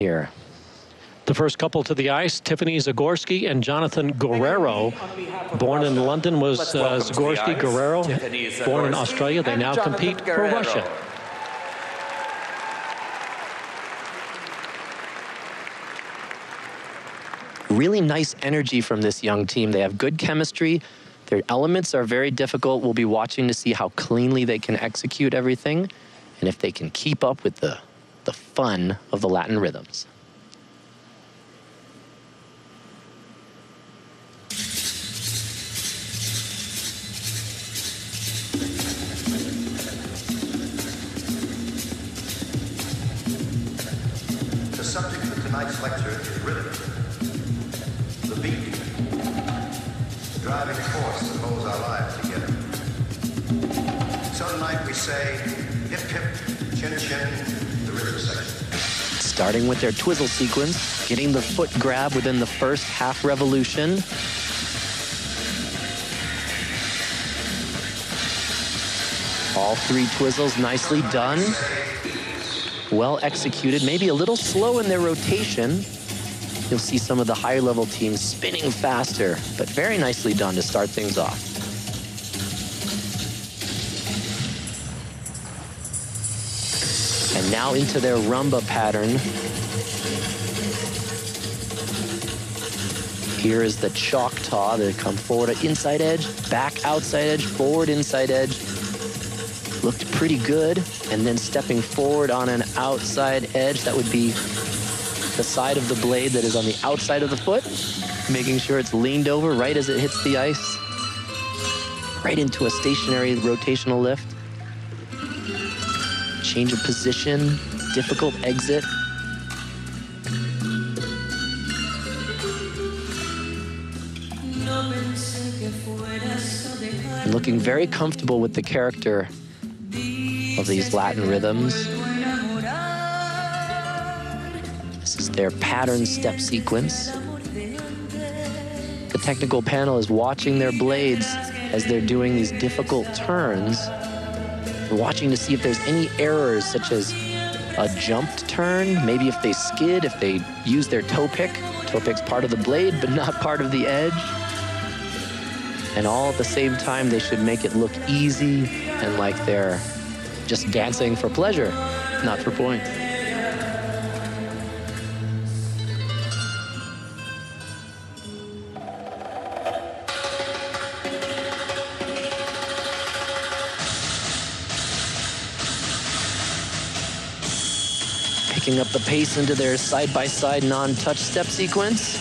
here. The first couple to the ice, Tiffany ZAGORSKI and Jonathan Guerreiro. Born in London was ZAGORSKI, Guerreiro. Born in Australia, they now compete for Russia. Really nice energy from this young team. They have good chemistry. Their elements are very difficult. We'll be watching to see how cleanly they can execute everything and if they can keep up with the fun of the Latin rhythms. The subject of tonight's lecture is rhythm, the beat, the driving force that holds our lives together. So tonight we say, hip hip, chin chin, the rhythm section. Starting with their twizzle sequence, getting the foot grab within the first half revolution. All three twizzles nicely done. Well executed, maybe a little slow in their rotation. You'll see some of the higher level teams spinning faster, but very nicely done to start things off. And now into their rumba pattern. Here is the Choctaw. They come forward at inside edge, back outside edge, forward inside edge. Looked pretty good. And then stepping forward on an outside edge, that would be the side of the blade that is on the outside of the foot, making sure it's leaned over right as it hits the ice, right into a stationary rotational lift. Change of position, difficult exit. And looking very comfortable with the character of these Latin rhythms. This is their pattern step sequence. The technical panel is watching their blades as they're doing these difficult turns. We're watching to see if there's any errors, such as a jumped turn, maybe if they skid, if they use their toe pick. Toe pick's part of the blade, but not part of the edge. And all at the same time, they should make it look easy and like they're just dancing for pleasure, not for points. Picking up the pace into their side-by-side non-touch step sequence.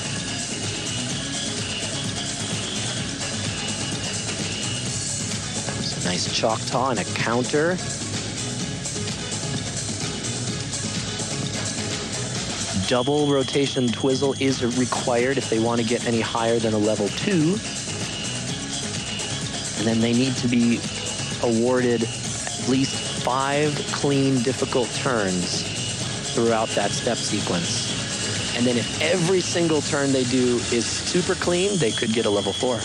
It's a nice Choctaw and a counter. Double rotation twizzle is required if they want to get any higher than a level 2. And then they need to be awarded at least 5 clean, difficult turns throughout that step sequence. And then if every single turn they do is super clean, they could get a level 4.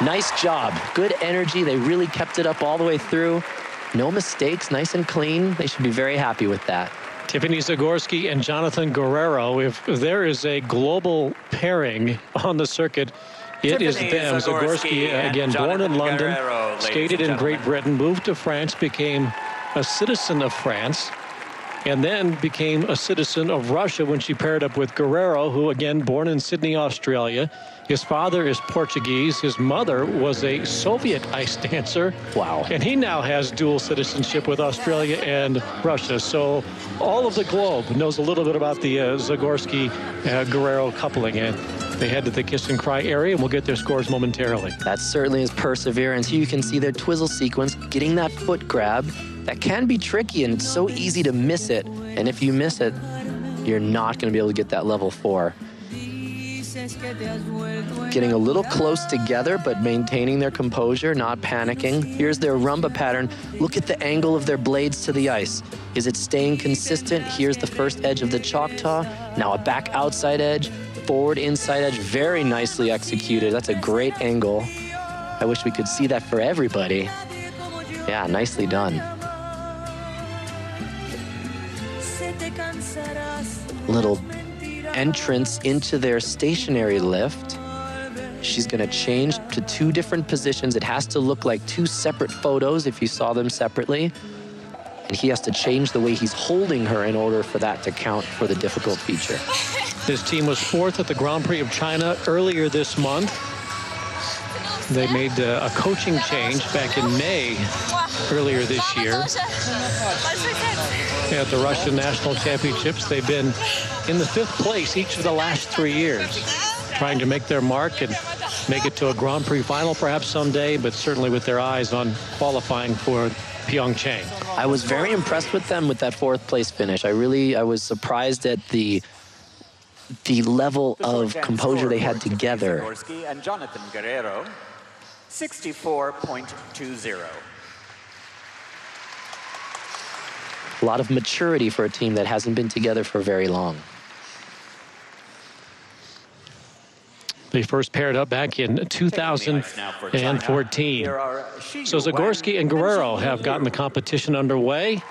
Nice job, good energy. They really kept it up all the way through. No mistakes, nice and clean. They should be very happy with that. Tiffany ZAGORSKI and Jonathan Guerreiro. If there is a global pairing on the circuit, it is them. ZAGORSKI, again, born in London, skated in Great Britain, moved to France, became a citizen of France, and then became a citizen of Russia when she paired up with Guerreiro, who, again, born in Sydney, Australia. His father is Portuguese. His mother was a Soviet ice dancer. Wow. And he now has dual citizenship with Australia and Russia. So all of the globe knows a little bit about the ZAGORSKI-Guerreiro coupling. And they head to the kiss and cry area, and we'll get their scores momentarily. That certainly is perseverance. Here you can see their twizzle sequence, getting that foot grab. That can be tricky, and it's so easy to miss it. And if you miss it, you're not going to be able to get that level 4. Getting a little close together, but maintaining their composure, not panicking. Here's their rumba pattern. Look at the angle of their blades to the ice. Is it staying consistent? Here's the first edge of the Choctaw. Now a back outside edge, forward inside edge, very nicely executed. That's a great angle. I wish we could see that for everybody. Yeah, nicely done. little entrance into their stationary lift. She's going to change to 2 different positions. It has to look like 2 separate photos if you saw them separately. And he has to change the way he's holding her in order for that to count for the difficult feature. This team was 4th at the Grand Prix of China earlier this month. They made a coaching change back in May earlier this year. At the Russian National Championships, they've been in the 5th place each of the last 3 years, trying to make their mark and make it to a Grand Prix final perhaps someday, but certainly with their eyes on qualifying for Pyeongchang. I was very impressed with them with that 4th place finish. I was surprised at the level of composure they had together. ZAGORSKI and Jonathan Guerreiro, 64.20. A lot of maturity for a team that hasn't been together for very long. They first paired up back in 2014. So ZAGORSKI and Guerreiro have gotten the competition underway.